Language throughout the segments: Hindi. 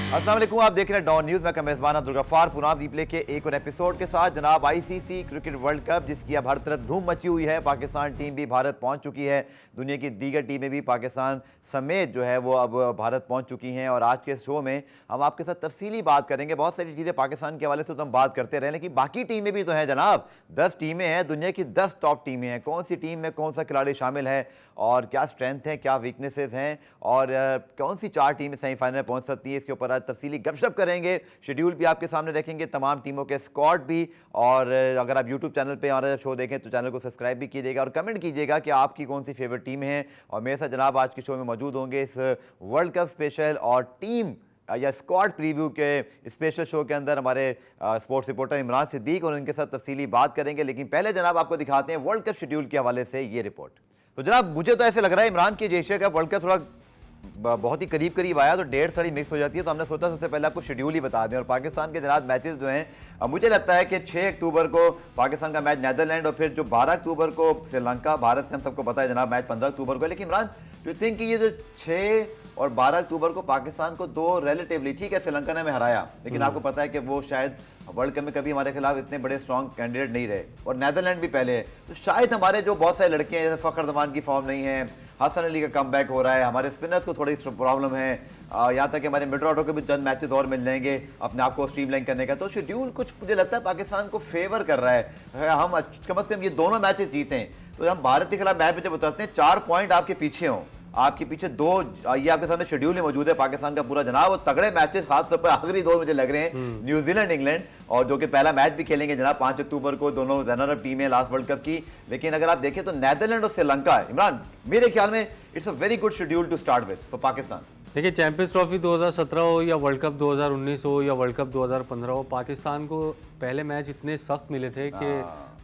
अस्सलाम वालेकुम, आप देख रहे हैं डॉन न्यूज़। मैं मेज़बान अब्दुल गफ्फार पुनाव रिप्ले के एक और एपिसोड के साथ। जनाब आईसीसी क्रिकेट वर्ल्ड कप जिसकी अब हर तरफ धूम मची हुई है। पाकिस्तान टीम भी भारत पहुंच चुकी है, दुनिया की दीगर टीमें भी पाकिस्तान समेत जो है वो अब भारत पहुंच चुकी हैं। और आज के शो में हम आपके साथ तफसीली बात करेंगे। बहुत सारी चीज़ें पाकिस्तान के हवाले से तो हम बात करते रहे, लेकिन बाकी टीमें भी तो हैं जनाब। 10 टीमें हैं, दुनिया की 10 टॉप टीमें हैं। कौन सी टीम में कौन सा खिलाड़ी शामिल है और क्या स्ट्रेंथ है, क्या वीकनेसेस हैं और कौन सी 4 टीमें सेमीफाइनल में पहुंच सकती हैं, इसके ऊपर आज तफसीली गपशप करेंगे। शेड्यूल भी आपके सामने रखेंगे, तमाम टीमों के स्क्वाड भी। और अगर आप यूट्यूब चैनल पे हमारा शो देखें तो चैनल को सब्सक्राइब भी कीजिएगा और कमेंट कीजिएगा कि आपकी कौन सी फेवरेट टीम है। और मेरे साथ जनाब आज के शो में मौजूद होंगे इस वर्ल्ड कप स्पेशल और टीम या स्क्वाड प्रीव्यू के स्पेशल शो के अंदर हमारे स्पोर्ट्स रिपोर्टर इमरान सिद्दीक, और उनके साथ तफसीली बात करेंगे। लेकिन पहले जनाब आपको दिखाते हैं वर्ल्ड कप शेड्यूल के हवाले से ये रिपोर्ट। तो जनाब मुझे तो ऐसे लग रहा है इमरान की एशिया कप वर्ल्ड कप थोड़ा बहुत ही करीब करीब आया, तो डेट सारी मिक्स हो जाती है। तो हमने सोचा सबसे पहले आपको शेड्यूल ही बता दें। और पाकिस्तान के जनाब मैचेस जो हैं, मुझे लगता है कि 6 अक्टूबर को पाकिस्तान का मैच नीदरलैंड, और फिर जो 12 अक्टूबर को श्रीलंका। भारत से हम सबको पता है जनाब मैच 15 अक्टूबर को है। लेकिन इमरान डू यू थिंक कि ये जो 6 और 12 अक्टूबर को पाकिस्तान को दो रिलेटिवली, ठीक है श्रीलंका ने हमें हराया, लेकिन आपको पता है कि वो शायद वर्ल्ड कप में कभी हमारे खिलाफ इतने बड़े स्ट्रॉन्ग कैंडिडेट नहीं रहे, और नीदरलैंड भी पहले है। तो शायद हमारे जो बहुत सारे लड़के हैं, जैसे फ़खर जमान की फॉर्म नहीं है, हसन अली का कम बैक हो रहा है, हमारे स्पिनर्स को थोड़ी प्रॉब्लम है, यहाँ तक कि हमारे मिड ऑर्डर को भी चंद मैचेस और मिल जाएंगे अपने आप को स्ट्रीमलाइन करने का। तो शेड्यूल कुछ मुझे लगता है पाकिस्तान को फेवर कर रहा है। हम कम से कम ये दोनों मैचेस जीतें तो हम भारत के खिलाफ मैच में जब उतरते हैं 4 पॉइंट आपके पीछे हों, आपके पीछे 2, ये आपके सामने शेड्यूल में मौजूद है पाकिस्तान का पूरा जनाब। और तगड़े मैचेस खासतौर पर आखिरी 2 मुझे लग रहे हैं, न्यूजीलैंड इंग्लैंड, और जो कि पहला मैच भी खेलेंगे जनाब 5 अक्टूबर को। दोनों रनर अप टीम है लास्ट वर्ल्ड कप की। लेकिन अगर आप देखें तो नीदरलैंड और श्रीलंका, इमरान मेरे ख्याल में it's a very good schedule to start with for Pakistan. देखिए, चैंपियंस ट्रॉफी 2017 हो या वर्ल्ड कप 2019 हो या वर्ल्ड कप 2015 हो, पाकिस्तान को पहले मैच इतने सख्त मिले थे कि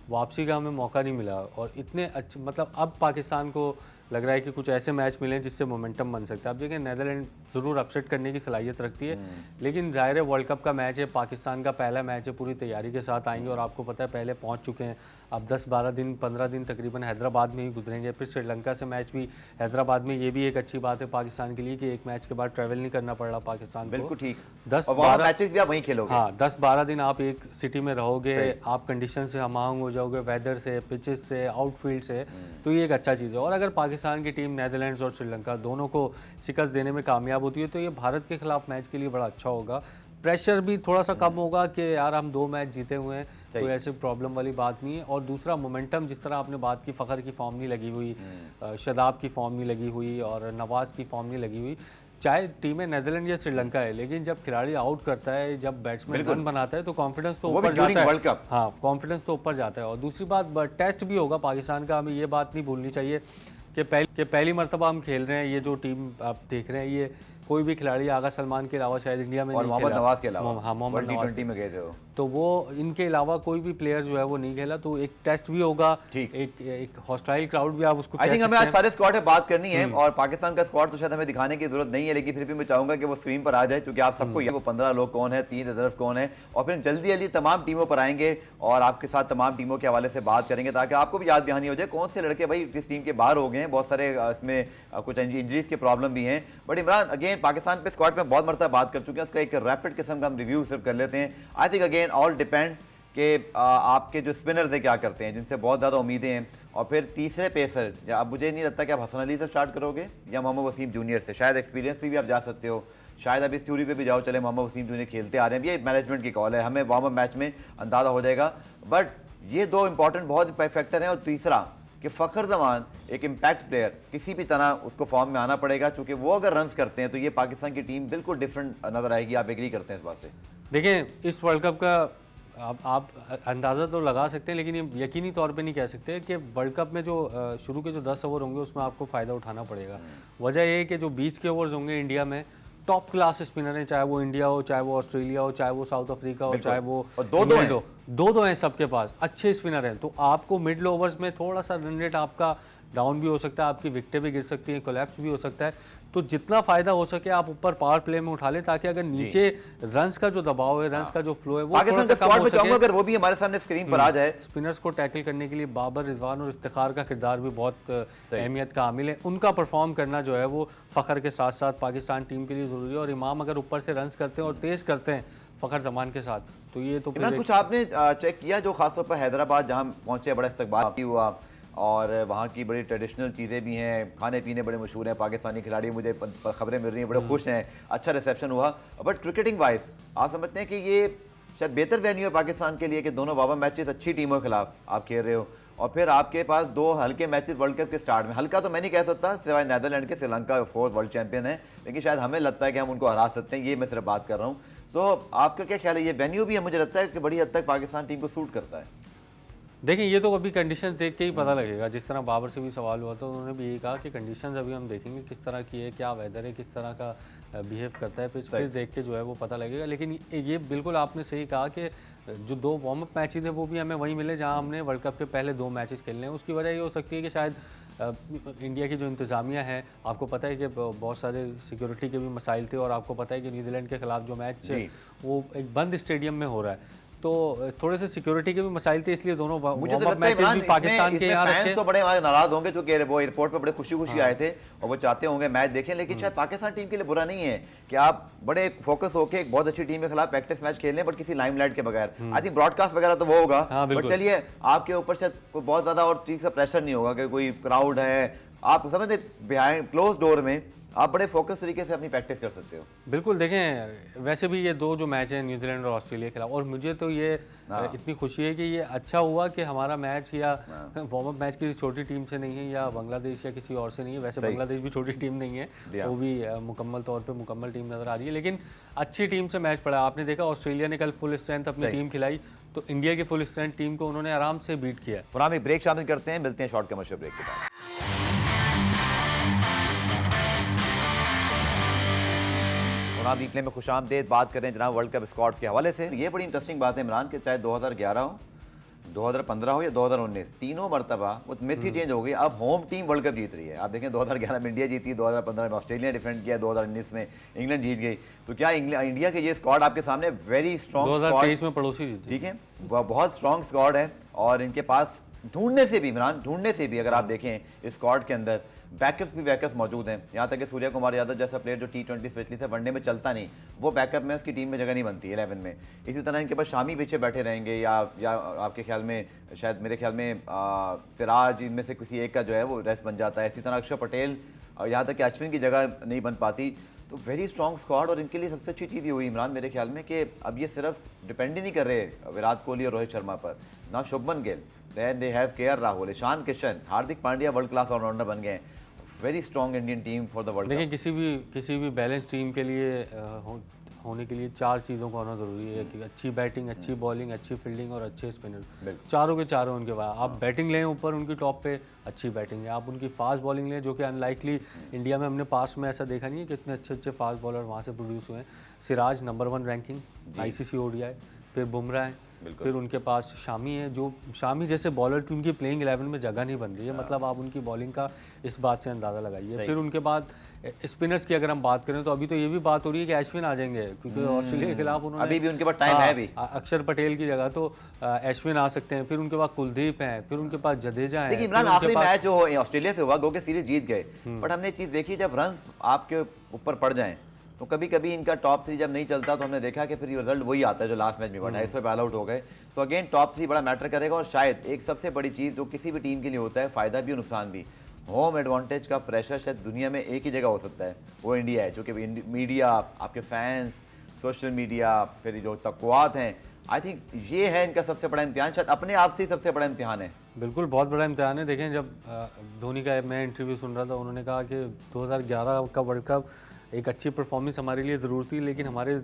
वापसी का हमें मौका नहीं मिला। और इतने अच्छे, मतलब अब पाकिस्तान को लग रहा है कि कुछ ऐसे मैच मिले जिससे मोमेंटम बन सकता है। अब देखिए, नीदरलैंड ज़रूर अपसेट करने की सलाहियत रखती है, लेकिन ज़ाहिर है वर्ल्ड कप का मैच है, पाकिस्तान का पहला मैच है, पूरी तैयारी के साथ आएंगे। और आपको पता है पहले पहुंच चुके हैं, अब 10-12 दिन 15 दिन तकरीबन हैदराबाद में ही गुजरेंगे। फिर श्रीलंका से मैच भी हैदराबाद में, ये भी एक अच्छी बात है पाकिस्तान के लिए कि एक मैच के बाद ट्रैवल नहीं करना पड़ रहा पाकिस्तान को। बिल्कुल ठीक। 10-12 मैचेस भी आप वहीं खेलोगे। हाँ, 10-12 दिन आप एक सिटी में रहोगे, आप कंडीशन से हमाहंग हो जाओगे, वेदर से, पिचेस से, आउटफील्ड से। तो ये एक अच्छा चीज़ है। और अगर पाकिस्तान की टीम नीदरलैंड्स और श्रीलंका दोनों को शिकस्त देने में कामयाब होती है तो ये भारत के खिलाफ मैच के लिए बड़ा अच्छा होगा। प्रेशर भी थोड़ा सा कम होगा कि यार हम 2 मैच जीते हुए हैं, कोई ऐसी प्रॉब्लम वाली बात नहीं है। और दूसरा मोमेंटम, जिस तरह आपने बात की, फ़खर की फॉर्म नहीं लगी हुई, शादाब की फॉर्म नहीं लगी हुई और नवाज़ की फॉर्म नहीं लगी हुई। चाहे टीमें नीदरलैंड या श्रीलंका है, लेकिन जब खिलाड़ी आउट करता है, जब बैट्समैन रन बनाता है तो कॉन्फिडेंस तो ऊपर जाता है। वर्ल्ड कप, हाँ, कॉन्फिडेंस तो ऊपर जाता है। और दूसरी बात, टेस्ट भी होगा पाकिस्तान का, हमें ये बात नहीं भूलनी चाहिए कि पहली मरतबा हम खेल रहे हैं। ये जो टीम आप देख रहे हैं, ये कोई भी खिलाड़ी आगा सलमान के अलावा शायद इंडिया में और नहीं मोहम्मद खेला। नवाज के अलावा, हाँ, मोहम्मद नवाज में गए थे वो। तो वो इनके अलावा कोई भी प्लेयर जो है वो नहीं खेला। तो एक टेस्ट भी होगा, एक हॉस्टाइल क्राउड भी आप उसको आई थिंक हमें आज सारे स्क्वाड में बात करनी है। और पाकिस्तान का स्क्वाड तो शायद हमें दिखाने की जरूरत नहीं है, लेकिन फिर भी मैं चाहूंगा कि वो स्क्रीन पर आ जाए, क्योंकि आप सबको वो 15 लोग कौन है, 3 रिजर्व कौन है, और फिर जल्दी जल्दी तमाम टीमों पर आएंगे और आपके साथ तमाम टीमों के हवाले से बात करेंगे, ताकि आपको भी याद दहानी हो जाए कौन से लड़के भाई किस टीम के बाहर हो गए हैं। बहुत सारे इसमें कुछ इंजरीज के प्रॉब्लम भी हैं। बट इमरान अगेन पाकिस्तान पे स्क्वाड में बहुत मरतबा बात कर चुके हैं, उसका एक रैपिड किस्म का हम रिव्यू सिर्फ कर लेते हैं। I think again all depend कि आपके जो स्पिनर्स हैं क्या करते हैं, जिनसे बहुत ज़्यादा उम्मीदें हैं। और फिर तीसरे पेसर, अब मुझे नहीं लगता कि आप हसन अली से स्टार्ट करोगे या मोहम्मद वसीम जूनियर से। शायद एक्सपीरियंस भी आप जा सकते हो, शायद अब इस थ्योरी पे भी जाओ, चले मोहम्मद वसीम जूनियर खेलते आ रहे हैं, ये मैनेजमेंट की कॉल है, हमें वार्म अप मैच में अंदाज़ा हो जाएगा। बट ये 2 इंपॉर्टेंट बहुत फैक्टर हैं। और तीसरा कि फ़खर जमान एक इम्पैक्ट प्लेयर, किसी भी तरह उसको फॉर्म में आना पड़ेगा, क्योंकि वो अगर रन्स करते हैं तो ये पाकिस्तान की टीम बिल्कुल डिफरेंट नजर आएगी। आप एग्री करते हैं इस बात से? देखें, इस वर्ल्ड कप का आप अंदाज़ा तो लगा सकते हैं, लेकिन ये यकीनी तौर पे नहीं कह सकते कि वर्ल्ड कप में जो शुरू के जो 10 ओवर होंगे उसमें आपको फ़ायदा उठाना पड़ेगा। वजह ये है कि जो बीच के ओवर्स होंगे इंडिया में, टॉप क्लास स्पिनर हैं, चाहे वो इंडिया हो, चाहे वो ऑस्ट्रेलिया हो, चाहे वो साउथ अफ्रीका हो, चाहे वो इंग्लैंड हो, दो हैं सबके पास अच्छे स्पिनर हैं। तो आपको मिडल ओवर्स में थोड़ा सा रन रेट आपका डाउन भी हो सकता है, आपकी विकेटें भी गिर सकती हैं, कोलैप्स भी हो सकता है। तो जितना फ़ायदा हो सके आप ऊपर पावर प्ले में उठा लें, ताकि अगर नीचे रन्स का जो दबाव है, रन्स का जो फ्लो है, वो पाकिस्तान का स्क्वाड में चाहूंगा अगर वो भी हमारे सामने स्क्रीन पर आ जाए। स्पिनर्स को टैकल करने के लिए बाबर, रिजवान और इफ्तिखार का किरदार भी बहुत अहमियत का हामिल है। उनका परफॉर्म करना जो है वो फ़खर के साथ साथ पाकिस्तान टीम के लिए ज़रूरी है। और इमाम अगर ऊपर से रन्स करते हैं और तेज़ करते हैं फ़खर जमान के साथ, तो ये तो इमरान, कुछ आपने चेक किया जो खासतौर पर हैदराबाद जहां पहुंचे बड़ा इस्तकबाल भी हुआ और वहाँ की बड़ी ट्रेडिशनल चीज़ें भी हैं, खाने पीने बड़े मशहूर हैं, पाकिस्तानी खिलाड़ी मुझे खबरें मिल रही हैं बड़े खुश हैं, अच्छा रिसेप्शन हुआ। बट क्रिकेटिंग वाइज आप समझते हैं कि ये शायद बेहतर वेन्यू है पाकिस्तान के लिए कि दोनों वावा मैचेस अच्छी टीमों के खिलाफ आप खेल रहे हो और फिर आपके पास दो हल्के मैचेस वर्ल्ड कप के स्टार्ट में? हल्का तो मैं नहीं कह सकता, सिवाय नीदरलैंड के, श्रीलंका फोर्थ वर्ल्ड चैंपियन है, लेकिन शायद हमें लगता है कि हम उनको हरा सकते हैं, ये मैं सिर्फ बात कर रहा हूँ। तो आपका क्या ख्याल है, ये वेन्यू भी है मुझे लगता है कि बड़ी हद तक पाकिस्तान टीम को सूट करता है? देखिए, ये तो अभी कंडीशंस देख के ही पता लगेगा। जिस तरह बाबर से भी सवाल हुआ था, उन्होंने भी यही कहा कि कंडीशंस अभी हम देखेंगे किस तरह की है, क्या वेदर है, किस तरह का बिहेव करता है पिच, फिर देख के जो है वो पता लगेगा। लेकिन ये बिल्कुल आपने सही कहा कि जो 2 वार्म अप मैचेस है वो भी हमें वहीं मिले जहां हमने वर्ल्ड कप के पहले 2 मैचेस खेलने हैं। उसकी वजह ये हो सकती है कि शायद इंडिया की जो इंतज़ामिया है, आपको पता है कि बहुत सारे सिक्योरिटी के भी मसाइल थे और आपको पता है कि न्यूजीलैंड के खिलाफ जो मैच वो एक बंद स्टेडियम में हो रहा है, तो थोड़े से सिक्योरिटी के भी मसाइल थे, इसलिए दोनों मुझे तो लगता है इमरान पाकिस्तान के यहाँ रखे। तो बड़े नाराज होंगे जो कि वो एयरपोर्ट पे बड़े खुशी आए थे और वो चाहते होंगे मैच देखें, लेकिन शायद पाकिस्तान टीम के लिए बुरा नहीं है कि आप बड़े फोकस होकर एक बहुत अच्छी टीम के खिलाफ प्रैक्टिस मैच खेल लें, बट किसी लाइमलाइट के बगैर। आई थिंक ब्रॉडकास्ट वगैरह तो वो होगा, बट चलिए आपके ऊपर शायद बहुत ज्यादा और चीज का प्रेशर नहीं होगा कि कोई क्राउड है, आप समझते बिहाइंड क्लोज डोर में आप बड़े फोकस तरीके से अपनी प्रैक्टिस कर सकते हो। बिल्कुल, देखें वैसे भी ये 2 जो मैच हैं न्यूजीलैंड और ऑस्ट्रेलिया के खिलाफ, और मुझे तो ये इतनी खुशी है कि ये अच्छा हुआ कि हमारा मैच या वार्म अप मैच किसी छोटी टीम से नहीं है या बांग्लादेश या किसी और से नहीं है। वैसे बांग्लादेश भी छोटी टीम नहीं है, वो भी मुकम्मल तौर पे मुकम्मल टीम नज़र आ रही है, लेकिन अच्छी टीम से मैच पड़ा। आपने देखा ऑस्ट्रेलिया ने कल फुल स्ट्रेंथ अपनी टीम खिलाई, तो इंडिया की फुल स्ट्रेंथ टीम को उन्होंने आराम से बीट किया। और हम एक ब्रेक शामिल करते हैं, मिलते हैं शॉर्ट कमर्शियल ब्रेक के बाद। और रिप्ले में खुशामदेद बात करें जनाब वर्ल्ड कप स्क्वाड्स के हवाले से। ये बड़ी इंटरेस्टिंग बात है इमरान कि चाहे 2011 हो, 2015 हो या 2019, तीनों मरतबा वो मिथ ही चेंज हो गई। अब होम टीम वर्ल्ड कप जीत रही है। आप देखें 2011 में इंडिया जीती, 2015 में ऑस्ट्रेलिया ने डिफेंड किया, 2019 में इंग्लैंड जीत गई। तो क्या इंडिया के ये स्क्वाड आपके सामने वेरी स्ट्रॉन्ग, 2023 में पड़ोसी जीती, ठीक है, वह बहुत स्ट्रॉन्ग स्क्वाड है और इनके पास ढूंढने से भी इमरान, ढूंढने से भी अगर आप देखें इस स्क्वाड के अंदर बैकअप्स भी बैकअप्स मौजूद हैं। यहाँ तक कि सूर्य कुमार यादव जैसा प्लेयर जो T20 स्पेशलिस्ट है, वनडे में चलता नहीं, वो बैकअप में उसकी टीम में जगह नहीं बनती 11 में। इसी तरह इनके पास शामी पीछे बैठे रहेंगे या आपके ख्याल में शायद मेरे ख्याल में सिराज इनमें से किसी एक का जो है वो रेस्ट बन जाता है। इसी तरह अक्षर पटेल, यहाँ तक कि अश्विन की जगह नहीं बन पाती। तो वेरी स्ट्रॉन्ग स्क्वाड और इनके लिए सबसे अच्छी चीज़ ये हुई इमरान मेरे ख्याल में कि अब ये सिर्फ डिपेंड ही नहीं कर रहे विराट कोहली और रोहित शर्मा पर, ना Shubman Gill, then they have KL Rahul, Ishan Kishan, Hardik Pandya world class allrounder बन गए। Very strong Indian team for the world. देखिए किसी भी बैलेंस टीम के लिए होने के लिए 4 चीज़ों का होना ज़रूरी है कि अच्छी बैटिंग, अच्छी बॉलिंग, अच्छी फील्डिंग और अच्छे स्पिनर। चारों के चारों उनके बाद आप बैटिंग लें ऊपर उनकी टॉप पे, अच्छी बैटिंग है, आप उनकी फास्ट बॉलिंग लें जो कि अनलाइकली इंडिया में हमने पास में ऐसा देखा नहीं है कि इतने अच्छे फास्ट बॉलर वहाँ से प्रोड्यूस हुए हैं। Siraj number 1 ranking ICC ODI, फिर बुमराह है, फिर उनके पास शामी है, जो शामी जैसे बॉलर की उनकी प्लेइंग 11 में जगह नहीं बन रही है, मतलब आप उनकी बॉलिंग का इस बात से अंदाज़ा लगाइए। फिर उनके बाद स्पिनर्स की अगर हम बात करें तो अभी तो ये भी बात हो रही है कि अश्विन आ जाएंगे, क्योंकि ऑस्ट्रेलिया के खिलाफ उन्होंने अभी भी उनके पास टाइम है अभी अक्षर पटेल की जगह तो अश्विन आ सकते हैं। फिर उनके पास कुलदीप हैं, फिर उनके पास जडेजा हैं। लेकिन इमरान आखिरी मैच जो ऑस्ट्रेलिया से हुआ, गो के सीरीज जीत गए, बट हमने चीज़ देखी जब रन आपके ऊपर पड़ जाएं तो कभी कभी इनका टॉप 3 जब नहीं चलता तो हमने देखा कि फिर रिजल्ट वही आता है जो लास्ट मैच में हुआ, 250 पे ऑल आउट हो गए। तो अगेन टॉप 3 बड़ा मैटर करेगा और शायद एक सबसे बड़ी चीज़ जो किसी भी टीम के लिए होता है, फ़ायदा भी और नुकसान भी, होम एडवांटेज का प्रेशर शायद दुनिया में एक ही जगह हो सकता है, वो इंडिया है। चूँकि मीडिया, आपके फैंस, सोशल मीडिया, फिर जो तक़वात हैं, आई थिंक ये है इनका सबसे बड़ा इम्तिहान, शायद अपने आप से ही सबसे बड़ा इम्तिहान है। बिल्कुल, बहुत बड़ा इम्तिहान है। देखें जब धोनी का मैं इंटरव्यू सुन रहा था, उन्होंने कहा कि 2011 का वर्ल्ड कप एक अच्छी परफॉर्मेंस हमारे लिए ज़रूर थी, लेकिन हमारे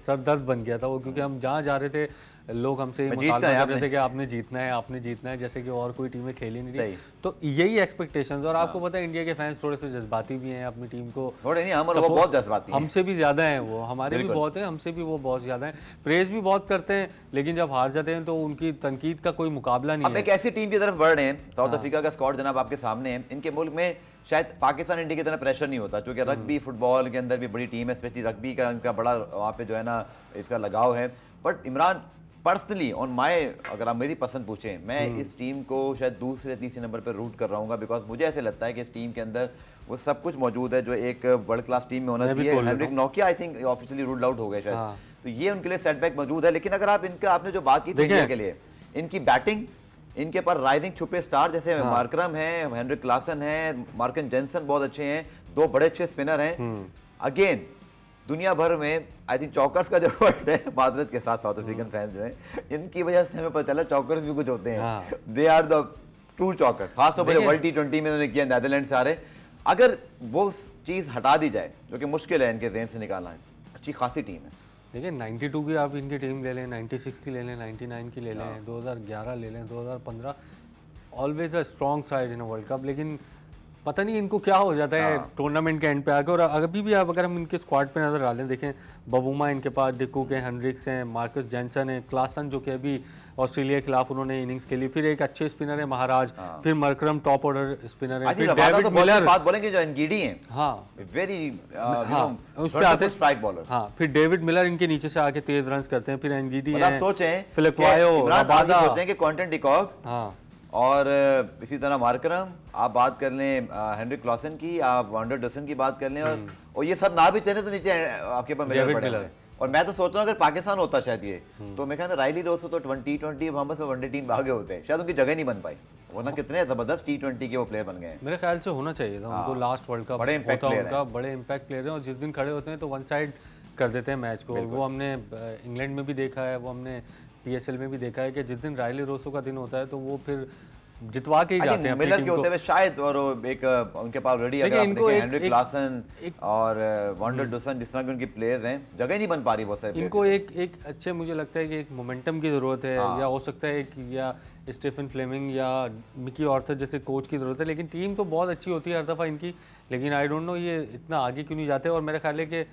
सर दर्द बन गया था वो, क्योंकि हम जहाँ जा रहे थे लोग हमसे ये मैं जीतना मुतालबा है कर रहे आपने। थे कि आपने जीतना है, आपने जीतना है, जैसे कि और कोई टीमें खेली नहीं सही। थी। तो यही एक्सपेक्टेशंस, और आपको पता है इंडिया के फैंस थोड़े से जज्बाती भी हैं अपनी टीम को थोड़े नहीं, हम और वो बहुत जज्बाती हैं। हमसे भी ज़्यादा हैं, वो हमारे भी बिल्कुल। बहुत हैं, हमसे भी वो बहुत ज़्यादा हैं। प्रेज़ भी बहुत करते हैं, लेकिन जब हार जाते हैं तो उनकी तनकीद का कोई मुकाबला नहीं अब है। एक ऐसी टीम की तरफ बढ़ रहे हैं, साउथ अफ्रीका का स्क्वाड जनाब आपके सामने है। इनके मुल्क में शायद पाकिस्तान इंडिया की तरह प्रेशर नहीं होता, क्योंकि रग्बी फुटबॉल के अंदर भी बड़ी टीम है, स्पेशली रग्बी का इनका बड़ा वहाँ पे जो है ना इसका लगाव है। But Imran personally on my, अगर आप मेरी पसंद पूछें, मैं इस टीम को शायद दूसरे तीसरे नंबर पर रूट कर रहा हूँ, बिकॉज मुझे ऐसे लगता है कि इस टीम के अंदर वो सब कुछ मौजूद है जो एक वर्ल्ड क्लास टीम में होना मैं भी चाहिए। बोल लेता हेनरिक नोकिया I think officially ruled out हो गए शायद, हाँ। तो ये उनके लिए सेटबैक मौजूद है। लेकिन अगर आप इनका, आपने जो बात की थी इंडिया के लिए, इनकी बैटिंग, इनके पर राइजिंग छुपे स्टार जैसे मार्करम है, हेनरिक क्लासन है, मार्कन जेंसन बहुत अच्छे हैं, दो बड़े अच्छे स्पिनर हैं। अगेन दुनिया भर में आई थिंक चौकर्स का जो वर्ड है, मादरत के साथ साउथ अफ्रीकन फैंस जो हैं, इनकी वजह से हमें पता चला चौकर्स भी कुछ होते हैं। दे आर द ट्रू चौकर्स, खासतौर पर वर्ल्ड T20 में उन्होंने किया नीदरलैंड से आ रहे। अगर वो चीज़ हटा दी जाए, जो कि मुश्किल है इनके जेहन से निकालना, अच्छी खासी टीम है। देखिए 92 की आप इनकी टीम ले लें, 96 की ले लें, 99 की ले लें, 2011 ले लें, 2015, always a strong side in world cup. लेकिन पता नहीं इनको क्या हो जाता है टूर्नामेंट के एंड पे आके। और अभी भी आप अगर हम इनके स्क्वाड पे नजर डालें, देखें बवुमा इनके पास, डिकू के, हेनरिक्स हैं, मार्कस जेंसन है, क्लासन जो कि अभी ऑस्ट्रेलिया के खिलाफ उन्होंने इनिंग्स खेली, फिर एक अच्छे स्पिनर है महाराज, फिर मरकरम टॉप ऑर्डर स्पिनर है, फिर डेविड मिलर, बात बोलेंगे जो एनगीडी हैं, हाँ वेरी उस पे आते स्ट्राइक बॉलर। हाँ, फिर डेविड मिलर इनके नीचे से आके तेज रन्स करते हैं, फिर एनजीडी मतलब है, सोचें फिलिक्वायो, रबादा, सोचें कि क्वांटन डिकॉक हाँ और इसी तरह मार्करम, आप बात कर लें हेनरिक क्लासन की, आप वांडर डसन की बात कर लें, और ये सब ना भी चले तो नीचे आपके पास मिलर पड़े हैं। और मैं तो सोच रहा हूँ अगर पाकिस्तान होता शायद ये, तो मैं कहता राइली रोज तो 20 मोहम्मद में वनडे टीम भागे होते हैं, शायद उनकी जगह नहीं बन पाई, वरना कितने जबरदस्त T20 के वो प्लेयर बन गए हैं। मेरे ख्याल से होना चाहिए था उनको, लास्ट वर्ल्ड कप बड़े impact होता player उनका, बड़े इम्पैक्ट प्लेयर हैं, और जिस दिन खड़े होते हैं तो वन साइड कर देते हैं मैच को। वो हमने इंग्लैंड में भी देखा है, वो हमने PSL में भी देखा है कि जिस दिन रायली रोसो का दिन होता है तो वो फिर जितवा के ही जाते हैं अपनी मिलर टीम के को। होते हुए शायद, और एक उनके पास ऑलरेडी अगर देखिए, आप इनको देखें एक- हेनरिक एक- क्लासन और वांडर डसन, जिस तरह के उनके प्लेयर्स हैं, जगह ही नहीं बन पा रही बहुत सारे इनको एक अच्छे, मुझे लगता है कि एक मोमेंटम की ज़रूरत है, या हो सकता है कि या स्टीफन फ्लेमिंग या मिकी ऑर्थर जैसे कोच की ज़रूरत है। लेकिन टीम तो बहुत अच्छी होती है हर दफ़ा इनकी, लेकिन आई डोंट नो ये इतना आगे क्यों नहीं जाते। और मेरा ख्याल है कि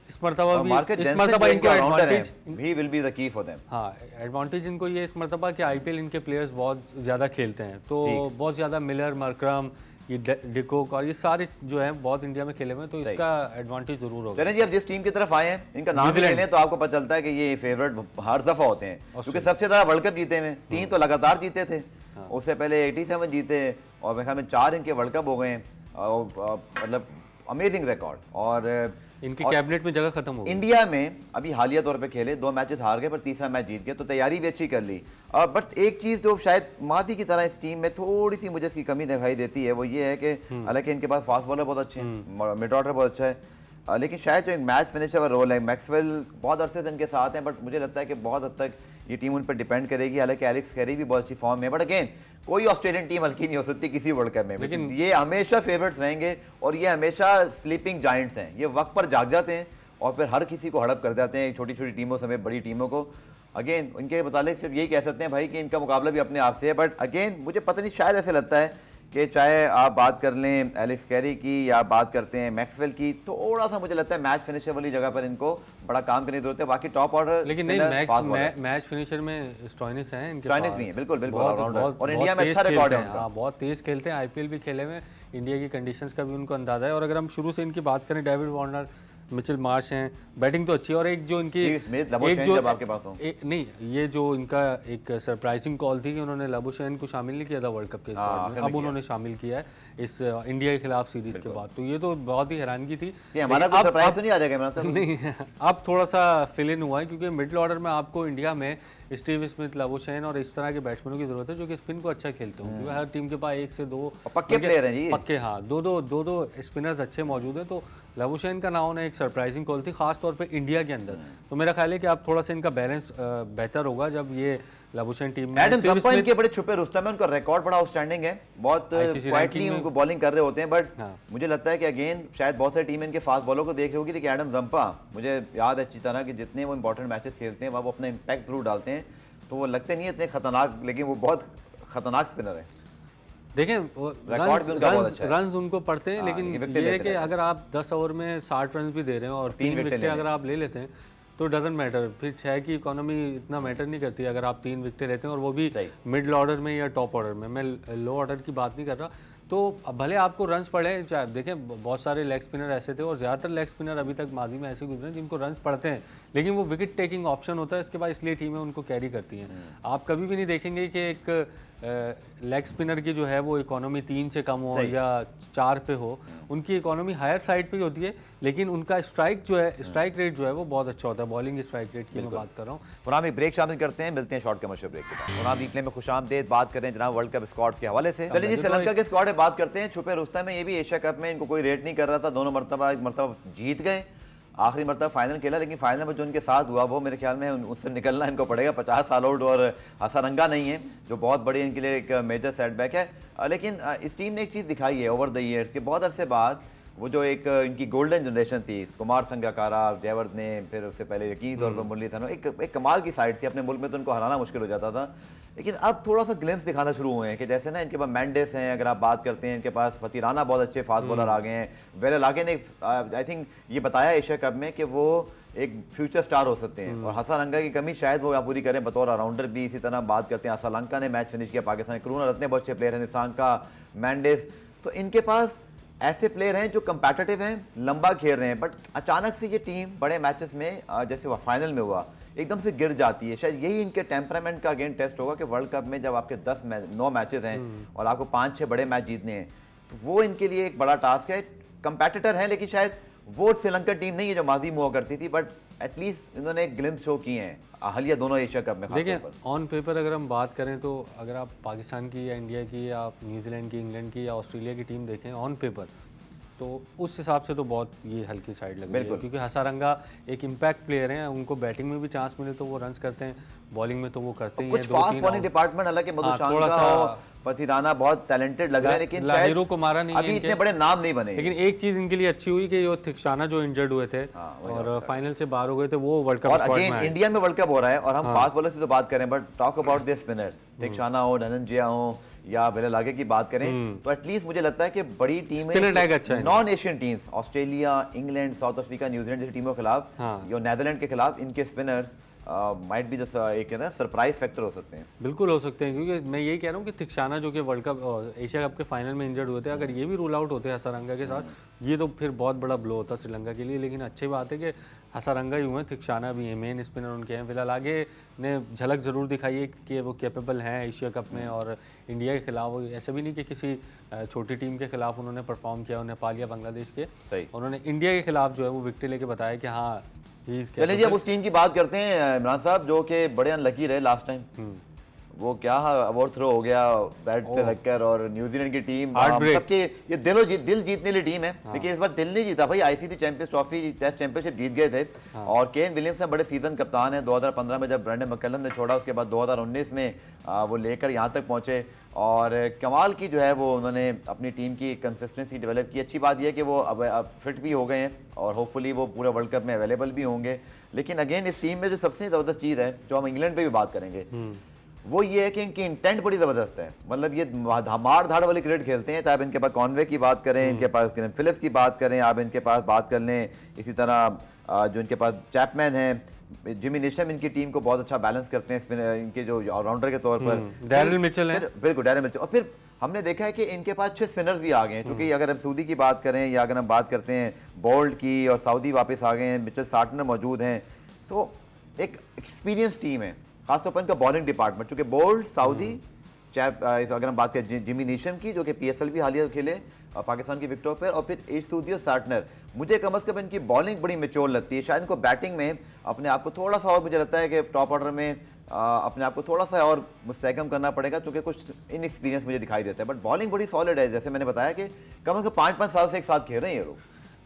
इस मरतबा भी, इस मरतबा इनको advantage, he will be the key for them. हाँ एडवांटेज इनको ये इस मरतबा कि IPL इनके प्लेयर्स बहुत ज़्यादा खेलते हैं, तो बहुत ज़्यादा मिलर, मरकरम, ये डिकोक और ये सारे जो हैं बहुत इंडिया में खेले हुए हैं, तो इसका एडवांटेज ज़रूर होगा। चलें जी, अब जिस टीम की तरफ आए हैं, इनका नाम ले लें तो आपको पता चलता है कि ये फेवरेट हर दफ़ा होते हैं, क्योंकि सबसे ज़्यादा वर्ल्ड कप जीते हैं, 3 तो लगातार जीते थे, उससे पहले 87 जीते, और मेरे ख्याल में 4 इनके वर्ल्ड कप हो गए हैं, मतलब अमेजिंग रिकॉर्ड। और इनकी कैबिनेट में जगह खत्म हो गई। इंडिया में अभी हालिया तौर पे खेले, 2 मैचेस हार गए पर तीसरा मैच जीत गए, तो तैयारी भी अच्छी कर ली। बट एक चीज़ जो शायद मादी की तरह इस टीम में थोड़ी सी मुझे इसकी कमी दिखाई देती है, वो ये है कि हालांकि इनके पास फास्ट बॉलर बहुत अच्छे हैं, मिड ऑर्डर बहुत अच्छा है, लेकिन शायद जो एक मैच फिनिशर का रोल है, मैक्सवेल बहुत अरसे से इनके साथ हैं, बट मुझे लगता है कि बहुत हद तक ये टीम उन पर डिपेंड करेगी। हालांकि एलेक्स कैरी भी बहुत अच्छी फॉर्म में, बट अगेन कोई ऑस्ट्रेलियन टीम हल्की नहीं हो सकती किसी वर्ल्ड कप में, लेकिन ये हमेशा फेवरेट्स रहेंगे, और ये हमेशा स्लीपिंग जायंट्स हैं, ये वक्त पर जाग जाते हैं और फिर हर किसी को हड़प कर जाते हैं, छोटी छोटी टीमों समेत बड़ी टीमों को। अगेन उनके मुतालिक सिर्फ यही कह सकते हैं भाई कि इनका मुकाबला भी अपने आप से है, बट अगेन मुझे पता नहीं, शायद ऐसे लगता है कि चाहे आप बात कर लें एलेक्स कैरी की या बात करते हैं मैक्सवेल की, थोड़ा सा मुझे लगता है मैच फिनिशर वाली जगह पर इनको बड़ा काम करने की जरूरत है। बाकी टॉप ऑर्डर, लेकिन नहीं, मैच फिनिशर में स्टॉइनिस हैं इनके पास, भी हैं, बिल्कुल बिल्कुल, और इंडिया में अच्छा रिकॉर्ड है उनका, बहुत तेज खेलते हैं, IPL भी खेले हुए, इंडिया की कंडीशंस का भी उनको अंदाजा है। और अगर हम शुरू से इनकी बात करें, डेविड वार्नर, मिचेल मार्श हैं, बैटिंग तो अच्छी है, और एक जो इनकी एक जो आपके पास हो, नहीं, ये जो इनका एक सरप्राइजिंग कॉल थी कि उन्होंने लबुशेन को शामिल नहीं किया था वर्ल्ड कप के स्क्वाड में, अब उन्होंने शामिल किया है इस इंडिया के खिलाफ सीरीज के बाद, तो ये तो बहुत ही हैरानगी थी। हमारा कोई सरप्राइज तो नहीं आ जाएगा नहीं, अब थोड़ा सा फिल इन हुआ है, क्योंकि मिडिल ऑर्डर में आपको इंडिया में स्टीव स्मिथ, लबुशेन और इस तरह के बैट्समैनों की जरूरत है जो कि स्पिन को अच्छा खेलते हो, क्योंकि हर टीम के पास 1 से 2 पक्के प्लेयर हैं जी, पक्के, हाँ, दो स्पिनर्स अच्छे मौजूद हैं। तो लबुशेन का नाम एक सरप्राइजिंग कॉल थी, खास तौर पे इंडिया के अंदर। तो मेरा ख्याल है कि अब थोड़ा सा इनका बैलेंस बेहतर होगा जब ये लबुशेन टीम में। एडम जंपा इनके बड़े छुपे रुस्तम है, उनका रिकॉर्ड बड़ा आउटस्टैंडिंग है, बहुत क्वाइटली उनको बॉलिंग कर रहे होते हैं, बट मुझे लगता है कि अगेन शायद बहुत सारी टीम इनके फास्ट बॉलर को देख रही होगी, लेकिन एडम जंपा मुझे याद है अच्छी तरह कि जितने वो इंपॉर्टेंट मैचेस खेलते हैं वहाँ वो अपना इम्पैक्ट जरूर डालते हैं। तो वो लगते नहीं है इतने खतरनाक, लेकिन वो बहुत खतरनाक स्पिनर है। देखें रिकॉर्ड भी उनका बहुत अच्छा है। रन्स उनको पड़ते हैं, लेकिन विकेट ये है लेते कि रहते हैं। अगर आप 10 ओवर में 60 रन भी दे रहे हो और 3 विकेटें विकेटें ले अगर आप ले लेते हैं तो डजंट मैटर, फिर 6 की इकोनॉमी इतना मैटर नहीं करती अगर आप 3 विकेटें लेते हैं, और वो भी सही। मिडिल ऑर्डर में या टॉप ऑर्डर में। मैं लो ऑर्डर की बात नहीं कर रहा। तो भले आपको रन्स पड़े, चाहे देखें बहुत सारे लेग स्पिनर ऐसे थे और ज़्यादातर लेग स्पिनर अभी तक माजी में ऐसे गुजरे जिनको रन्स पड़ते हैं, लेकिन वो विकेट टेकिंग ऑप्शन होता है इसके बाद, इसलिए टीमें उनको कैरी करती हैं। आप कभी भी नहीं देखेंगे कि एक लेग स्पिनर की जो है वो इकोनॉमी 3 से कम हो या 4 पे हो, उनकी इकोनॉमी हायर साइड पे ही होती है, लेकिन उनका स्ट्राइक जो है, स्ट्राइक रेट जो है वो बहुत अच्छा होता है। बॉलिंग स्ट्राइक रेट की मैं बात कर रहा हूँ। पुराना एक ब्रेक शामिल करते हैं, मिलते हैं शॉर्ट कमर्शियल ब्रेक के बाद। पुराना रिप्ले में खुशामदीद बात करें जनाब वर्ल्ड कप स्क्वाड्स के हवाले से। चलिए जी, श्रीलंका के स्क्वाड में बात करते हैं। छुपे रुस्तम में ये भी एशिया कप में इनको कोई रेट नहीं कर रहा था, दोनों मरतबा एक मरतबा जीत गए, आखिरी मरतबा फाइनल खेला, लेकिन फाइनल में जो उनके साथ हुआ वो मेरे ख्याल में उससे निकलना इनको पड़ेगा। 50 साल ओल्ड और हसारंगा नहीं है, जो बहुत बड़ी इनके लिए एक मेजर सेटबैक है। लेकिन इस टीम ने एक चीज़ दिखाई है ओवर द ईयर्स के बहुत अरसे बाद, वो जो एक इनकी गोल्डन जनरेशन थी, कुमार संगकारा, जयवर्धने, फिर उससे पहले यकीन और मुरलीधरन, एक कमाल की साइड थी। अपने मुल्क में तो उनको हराना मुश्किल हो जाता था, लेकिन अब थोड़ा सा ग्लिम्स दिखाना शुरू हुए हैं कि जैसे ना इनके पास मैंडेस हैं, अगर आप बात करते हैं, इनके पास फतीराना बहुत अच्छे फास्ट बॉलर आ गए हैं। वेरेलागे ने आई थिंक ये बताया एशिया कप में कि वो एक फ्यूचर स्टार हो सकते हैं, और हसारंगा की कमी शायद वो पूरी करें बतौर ऑलराउंडर भी। इसी तरह बात करते हैं, श्रीलंका ने मैच फिनिश किया पाकिस्तान, करुणा रत्ने बहुत अच्छे प्लेयर हैं, निसांका, मैंडेस, तो इनके पास ऐसे प्लेयर हैं जो कंपेटिटिव हैं, लंबा खेल रहे हैं। बट अचानक से ये टीम बड़े मैचेस में जैसे फाइनल में हुआ एकदम से गिर जाती है। शायद यही इनके टेम्परामेंट का अगेन टेस्ट होगा कि वर्ल्ड कप में जब आपके 9 मैचेस हैं और आपको 5-6 बड़े मैच जीतने हैं, तो वो इनके लिए एक बड़ा टास्क है। कंपेटिटर है, लेकिन शायद वो श्रीलंका टीम नहीं है जो माजी में हुआ करती थी, बट एटलीस्ट इन्होंने एक ग्लिम्स शो किए हैं हालिया दोनों एशिया कप में। देखिए ऑन पेपर अगर हम बात करें तो अगर आप पाकिस्तान की या इंडिया की या न्यूजीलैंड की, इंग्लैंड की या ऑस्ट्रेलिया की टीम देखें ऑन पेपर, तो उस हिसाब से तो बहुत ये हल्की साइड लग रही है, क्योंकि हसारंगा एक इम्पैक्ट प्लेयर हैं, उनको बैटिंग में भी चांस मिले तो वो रन्स करते हैं, बॉलिंग में तो वो करते ही हैं। कुछ फास्ट बॉलिंग डिपार्टमेंट, हालांकि मधुशांका और पथिराना बहुत टैलेंटेड लग रहा है, लेकिन लाहिरू कुमारा नहीं अभी इतने बड़े नाम नहीं बने। लेकिन एक चीज इनके लिए अच्छी हुई कि वो थिक्साना जो इंजर्ड हुए थे और फाइनल से बाहर हो गए थे, वो वर्ल्ड कप स्क्वाड में आए। इंडिया में वर्ल्ड कप हो रहा है और हम फास्ट बॉलर की तो बात करें, but talk about the spinners, Theekshana हो, धनंजय हो या वेरेलागे की बात करें, तो एटलीस्ट मुझे लगता है कि बड़ी टीमें, non Asian teams, Australia, England, south Africa, New Zealand जैसी टीमों के खिलाफ या नेदरलैंड के खिलाफ इनके स्पिनर्स माइट भी जस्ट एक ना सरप्राइज फैक्टर हो सकते हैं। बिल्कुल हो सकते हैं, क्योंकि मैं यही कह रहा हूँ कि थिक्साना जो कि वर्ल्ड कप एशिया कप के फाइनल में इंजर्ड हुए थे, अगर ये भी रूल आउट होते हैं हसारंगा के साथ, ये तो फिर बहुत बड़ा ब्लो होता श्रीलंका के लिए। लेकिन अच्छी बात है कि हसारंगा ही हुए, थिक्साना भी है, मेन स्पिनर उनके हैं। फिलहाल आगे ने झलक ज़रूर दिखाई है कि वो कैपेबल हैं एशिया कप में, और इंडिया के खिलाफ ऐसे भी नहीं कि किसी छोटी टीम के खिलाफ उन्होंने परफॉर्म किया, नेपाल या बांग्लादेश के, उन्होंने इंडिया के खिलाफ जो है वो विकेट लेके बताया कि हाँ। चलिए जी, अब उस टीम की बात करते हैं इमरान साहब, जो कि बड़े अनलकी रहे लास्ट टाइम। वो क्या अवार्ड थ्रो हो गया बैट से लगकर, और न्यूजीलैंड की टीम सबके ये दिल जीतने वाली टीम है, लेकिन इस बार दिल नहीं जीता भाई। ICC champions trophy test championship जीत गए थे, और केन विलियमसन बड़े सीजन कप्तान है। 2015 में जब ब्रेंडन मैकलम ने छोड़ा, उसके बाद 2019 में वो लेकर यहाँ तक पहुंचे, और कमाल की जो है वो उन्होंने अपनी टीम की कंसिस्टेंसी डेवलप की। अच्छी बात यह कि वो अब फिट भी हो गए हैं और होपफुली वो पूरे वर्ल्ड कप में अवेलेबल भी होंगे। लेकिन अगेन इस टीम में जो सबसे ज़बरदस्त चीज़ है, जो हम इंग्लैंड पे भी बात करेंगे, वो ये है कि इनकी इंटेंट बड़ी ज़बरदस्त है। मतलब ये मार धाड़ वाली क्रिकेट खेलते हैं, चाहे आप इनके पास कॉनवे की बात करें, इनके पास फिलिप्स की बात करें, आप इनके पास बात कर लें, इसी तरह जो इनके पास चैपमैन है, जिमी निशम इनकी टीम को बहुत अच्छा बैलेंस करते हैं इनके जो ऑलराउंडर के तौर पर। डैरिल मिचेल है, बिल्कुल डैरिल मिचेल। और फिर हमने देखा है कि इनके पास 6 स्पिनर्स भी आ गए हैं, क्योंकि अगर हम सऊदी की बात करें या अगर हम बात करते हैं बोल्ट की, और सऊदी वापस आ गए हैं, मिचेल सार्टनर मौजूद हैं। सो एक एक्सपीरियंस टीम है, खासतौर पर इनका बॉलिंग डिपार्टमेंट, चूँकि बोल्ट, सऊदी, अगर हम बात करें जिमी निशम की, जो कि PSL भी हालिया खेले पाकिस्तान की विकेटों पर, और फिर ईशूदी और सार्टनर, मुझे कम अज़ कम इनकी बॉलिंग बड़ी मेच्योर लगती है। शायद इनको बैटिंग में अपने आप को थोड़ा सा और, मुझे लगता है कि टॉप ऑर्डर में अपने आप को थोड़ा सा और मुस्तहकम करना पड़ेगा, क्योंकि कुछ इनएक्सपीरियंस मुझे दिखाई देता है। बट बॉलिंग बड़ी सॉलिड है, जैसे मैंने बताया कि कम से कम 5-5 साल से एक साथ खेल रहे हैं ये लोग।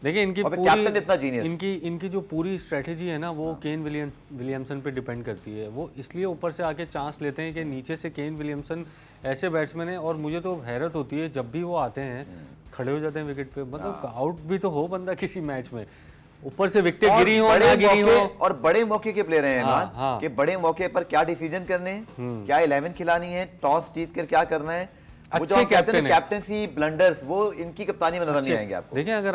देखिए इनकी कैप्टन इतना जीनियस, इनकी जो पूरी स्ट्रेटेजी है ना, वो केन विलियमसन पे डिपेंड करती है। वो इसलिए ऊपर से आके चांस लेते हैं कि नीचे से केन विलियमसन ऐसे बैट्समैन है, और मुझे तो हैरत होती है जब भी वो आते हैं खड़े हो जाते हैं विकेट पे। मतलब आउट भी तो हो बंदा किसी मैच में, ऊपर से विकेट और गिरी हो बड़े ना गिरी हो। मौके- और बड़े मौके के प्लेयर हैं हाँ, इमरान, हाँ। कि बड़े मौके पर क्या डिसीजन करने हैं, क्या 11 खिलानी है, टॉस जीत कर क्या करना है, वो जो अच्छे हम कहते हैं कैप्टन ना है। कैप्टेंसी ब्लंडर्स, वो इनकी कप्तानी में नजर नहीं आएंगे आपको। देखिए अगर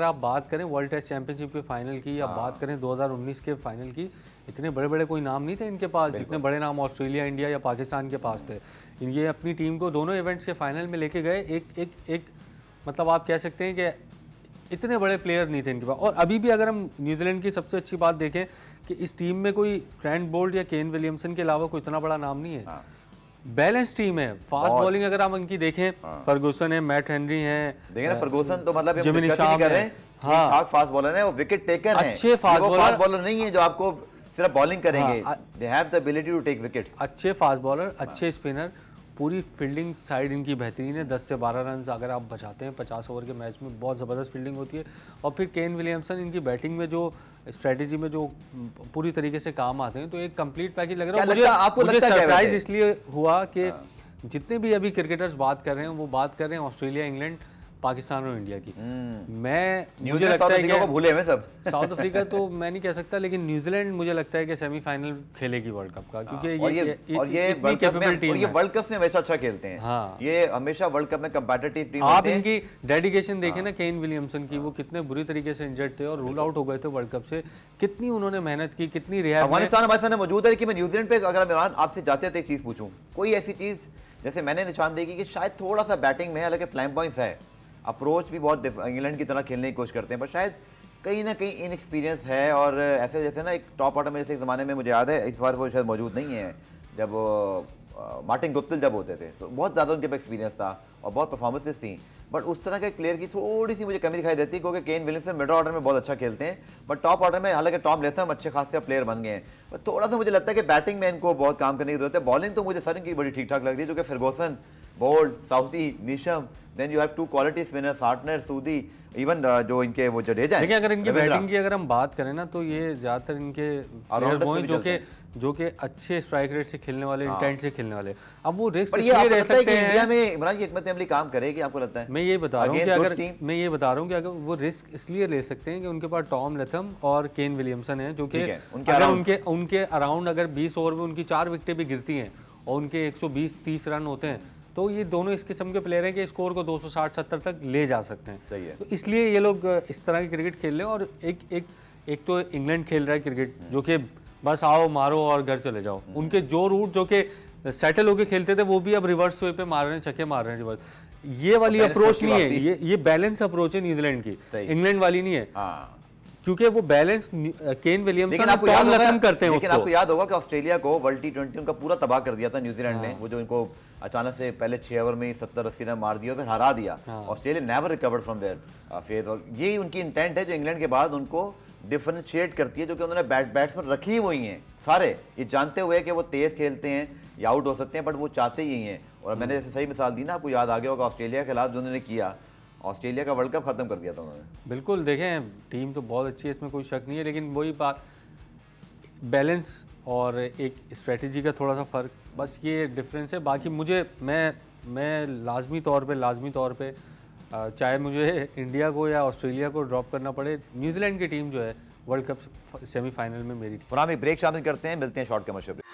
आप बात करें वर्ल्ड टेस्ट चैंपियनशिप के फाइनल की, या हाँ। बात करें 2019 के फाइनल की, इतने बड़े बड़े कोई नाम नहीं थे इनके पास जितने बड़े नाम ऑस्ट्रेलिया, इंडिया या पाकिस्तान के पास थे। ये अपनी टीम को दोनों इवेंट्स के फाइनल में लेके गए। एक मतलब आप कह सकते हैं कि इतने बड़े प्लेयर नहीं थे इनके पास। और अभी भी अगर हम न्यूजीलैंड की सबसे अच्छी बात देखें कि इस टीम में कोई ट्रेंट बोल्ट या केन विलियमसन के अलावा कोई इतना बड़ा नाम नहीं है। हाँ। बैलेंस टीम है। फास्ट बॉलिंग अगर आप उनकी देखें, फर्गूसन है, मैट हेनरी है, देखिए ना फर्गूसन तो मतलब जिमी डिस्कस ही नहीं निशाम कर रहे है। हैं, ठीक-ठाक फास्ट बॉलर है, वो विकेट टेकर हैं, अच्छे फास्ट बॉलर- बॉलर नहीं है जो आपको सिर्फ बॉलिंग करेंगे, हाँ, they have the ability to take wickets. अच्छे फास्ट बॉलर, अच्छे स्पिनर, पूरी फील्डिंग साइड इनकी बेहतरीन है। 10 से 12 रन अगर आप बचाते हैं 50 ओवर के मैच में, बहुत ज़बरदस्त फील्डिंग होती है। और फिर केन विलियमसन इनकी बैटिंग में जो स्ट्रेटजी में जो पूरी तरीके से काम आते हैं, तो एक कंप्लीट पैकेज लग रहा है। क्या लगता है, आपको मुझे लगता है क्या सरप्राइज वैसे? इसलिए हुआ कि जितने भी अभी क्रिकेटर्स बात कर रहे हैं वो बात कर रहे हैं ऑस्ट्रेलिया, इंग्लैंड, पाकिस्तान और इंडिया की। मुझे लगता है को भूले हुए सब। साउथ अफ्रीका तो मैं नहीं कह सकता, लेकिन न्यूजीलैंड मुझे लगता है कि सेमीफाइनल खेलेगी वर्ल्ड कप का, क्योंकि और ये इतनी वर्ल्ड कप कैपेबल में, टीम और ये है। वर्ल्ड कप में हमेशा अच्छा खेलते हैं। हाँ। ये हमेशा वर्ल्ड कप में कंपेटिटिव टीम आप होते हैं। इनकी डेडिकेशन देखें ना केन विलियमसन की, वो कितने बुरी तरीके से इंजर्ड थे और रूल आउट हो गए थे वर्ल्ड कप से। कितनी उन्होंने मेहनत की, कितनी रिहैब में। अफगानिस्तान हमारे सामने मौजूद है कि मैं न्यूजीलैंड पे अगर इमरान आपसे जाते थे एक चीज पूछूं, कोई ऐसी चीज जैसे मैंने निशानदेही की कि शायद थोड़ा सा बैटिंग में, हालांकि फ्लैम्बॉइंस है, अप्रोच भी बहुत इंग्लैंड की तरह खेलने की कोशिश करते हैं, पर शायद कहीं ना कहीं इनएक्सपीरियंस है। और ऐसे जैसे ना एक टॉप ऑर्डर में जैसे एक ज़माने में मुझे याद है, इस बार वो शायद मौजूद नहीं है, जब मार्टिन गुप्टिल जब होते थे तो बहुत ज़्यादा उनके पास एक्सपीरियंस था और बहुत परफॉर्मेंसेस थी, बट उस तरह के प्लेयर की थोड़ी सी मुझे कमी दिखाई देती है, क्योंकि केन विलियमसन मिडल ऑर्डर में बहुत अच्छा खेलते हैं, बट टॉप ऑर्डर में हालांकि टॉम लेथम अच्छे खासे प्लेयर बन गए हैं, पर थोड़ा सा मुझे लगता है कि बैटिंग में इनको बहुत काम करने की जरूरत है। बॉलिंग तो मुझे सर इनकी बड़ी ठीक ठाक लग रही है, जो कि Ferguson, Boult, Southee, Neesham, then you have two quality spinner, Santner, Sodhi, even जो इनके वो जडेजा हैं। देखिए अगर इनकी रविंद्रा। बैटिंग की अगर हम बात करें ना, तो ये ज़्यादातर इनके प्लेयर All-rounders वो हैं में भी जो कि अच्छे स्ट्राइक रेट से खेलने वाले, इंटेंट से खेलने वाले। अब वो रिस्क पर ये इसलिए आपको रह लगता है सकते कि इंडिया हैं। में इमरान की हिकमत अमली काम करेगी, आपको लगता है? मैं ये बता रहा हूँ कि Against अगर those team? मैं ये बता रहा हूँ कि अगर वो रिस्क इसलिए ले सकते हैं कि उनके पास टॉम लेथम और केन विलियमसन है, जो कि ठीक है, उनके अगर around। उनके अराउंड अगर 20 ओवर में उनकी 4 विकेटें भी गिरती हैं और उनके 120-30 रन होते हैं, तो ये दोनों इस किस्म के प्लेयर हैं कि स्कोर को 260-70 तक ले जा सकते हैं। सही है। तो इसलिए ये लोग इस तरह की क्रिकेट खेल रहे हैं। और एक तो इंग्लैंड खेल रहा है क्रिकेट जो कि बस आओ मारो और घर चले जाओ। उनके जो रूट जो कि सेटल होके खेलते थे, वो भी अब रिवर्स वे पे मार रहे हैं, छक्के मार रहे हैं रिवर्स। ये वाली balance अप्रोच की नहीं बात है, ये बैलेंस अप्रोच है न्यूजीलैंड की, सही। इंग्लैंड वाली नहीं है, हाँ। क्योंकि वो बैलेंस केन विलियमसन लेकिन और आपको याद टॉम होगा, लेथम करते हैं लेकिन उसको। आपको याद होगा कि ऑस्ट्रेलिया को वर्ल्ड टी20 उनका पूरा तबाह कर दिया था न्यूजीलैंड ने, वो जो इनको अचानक से पहले 6 ओवर में 70-80 रन मार दिया और फिर हरा दिया। Australia never recovered from their faith, और यही उनकी इंटेंट है जो इंग्लैंड के बाद उनको डिफरेंशिएट करती है, जो कि उन्होंने बैट्समैन रखी हुई हैं सारे, ये जानते हुए कि वो तेज खेलते हैं या आउट हो सकते हैं, बट वो चाहते ही हैं। और मैंने जैसे सही मिसाल दी ना, आपको याद आ गया होगा ऑस्ट्रेलिया के खिलाफ जो उन्होंने किया, ऑस्ट्रेलिया का वर्ल्ड कप खत्म कर दिया था उन्होंने। बिल्कुल, देखें टीम तो बहुत अच्छी है, इसमें कोई शक नहीं है, लेकिन वही बात बैलेंस और एक स्ट्रेटजी का थोड़ा सा फ़र्क, बस ये डिफरेंस है। बाकी मैं लाजमी तौर पे चाहे मुझे इंडिया को या ऑस्ट्रेलिया को ड्रॉप करना पड़े, न्यूजीलैंड की टीम जो है वर्ल्ड कप सेमीफाइनल में मेरी टीम। और हम एक ब्रेक शामिल करते हैं, मिलते हैं शॉर्ट कमर्शियल ब्रेक।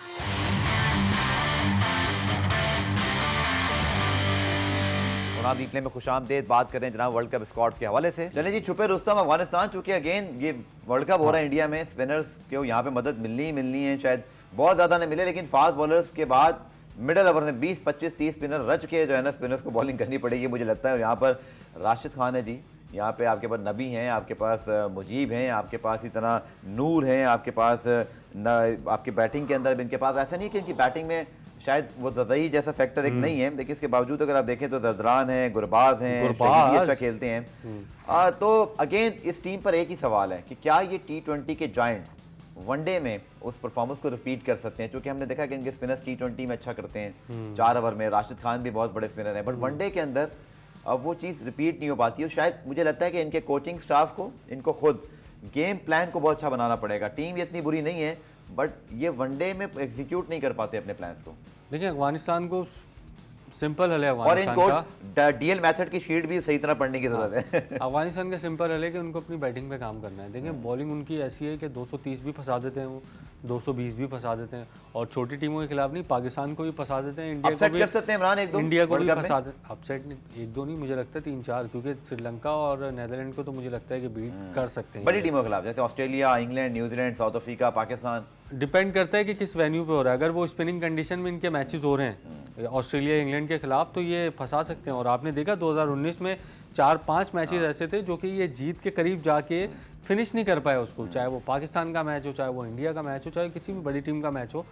और आप रिप्ले में खुशामदेद बात करें जनाब वर्ल्ड कप स्क्वाड्स के हवाले से। चलिए जी, छुपे रुस्तम अफगानिस्तान, चूंकि अगेन ये वर्ल्ड कप हो रहा है इंडिया में, स्पिनर्स को यहाँ पे मदद मिलनी है, शायद बहुत ज़्यादा नहीं मिले, लेकिन फास्ट बॉलर्स के बाद मिडल ओवर में 20, 25, 30 स्पिनर रच के जो है ना स्पिनर्स को बॉलिंग करनी पड़ेगी मुझे लगता है। यहाँ पर राशिद खान है जी, यहाँ पे आपके पास नबी हैं, आपके पास मुजीब हैं, आपके पास इसी तरह नूर हैं, आपके पास आपकी बैटिंग के अंदर भी इनके पास ऐसा नहीं कि इनकी बैटिंग में शायद वो ज़दई जैसा फैक्टर एक नहीं है, लेकिन इसके बावजूद अगर आप देखें तो जरदान हैं, गुरबाज हैं, शहीदी अच्छा खेलते हैं। तो अगेन इस टीम पर एक ही सवाल है कि क्या ये T20 के जायंट्स वनडे में उस परफॉर्मेंस को रिपीट कर सकते हैं, क्योंकि हमने देखा कि इनके स्पिनर्स T20 में अच्छा करते हैं 4 ओवर में, राशिद खान भी बहुत बड़े स्पिनर हैं, बट वनडे के अंदर अब वो चीज़ रिपीट नहीं हो पाती है। शायद मुझे लगता है कि इनके कोचिंग स्टाफ को, इनको खुद गेम प्लान को बहुत अच्छा बनाना पड़ेगा। टीम ये इतनी बुरी नहीं है, बट ये वनडे में एग्जीक्यूट नहीं कर पाते अपने प्लान्स को। देखिए अफगानिस्तान को सिंपल हल है और अफगानिस्तान इनको का। डीएल मेथड की शीट भी सही तरह पढ़ने की जरूरत है। अफगानिस्तान का सिंपल हल है कि उनको अपनी बैटिंग पे काम करना है। देखिए बॉलिंग उनकी ऐसी है कि 230 भी फंसा देते हैं वो, 220 भी फंसा देते हैं, और छोटी टीमों के खिलाफ नहीं, पाकिस्तान को भी फंसा देते हैं, इंडिया अपसेट को भी कर सकते हैं इमरान एक दो इंडिया को भी वर्ल्ड कप में? फंसा देते। अपसेट नहीं, एक दो नहीं, मुझे लगता है 3-4, क्योंकि श्रीलंका और नीदरलैंड को तो मुझे लगता है कि बीट कर सकते हैं। बड़ी टीमों के खिलाफ जैसे Australia, England, New Zealand, south Africa, Pakistan. Depend करता है कि किस वेन्यू पे हो रहा है। अगर वो स्पिनिंग कंडीशन में इनके मैचेस हो रहे हैं ऑस्ट्रेलिया इंग्लैंड के खिलाफ, तो ये फंसा सकते हैं। और आपने देखा 2019 में 4-5 मैचेस ऐसे थे जो कि ये जीत के करीब जाके फिनिश नहीं कर पाए उसको, चाहे वो पाकिस्तान का मैच हो, चाहे वो इंडिया का मैच हो, चाहे किसी भी बड़ी टीम का मैच हो,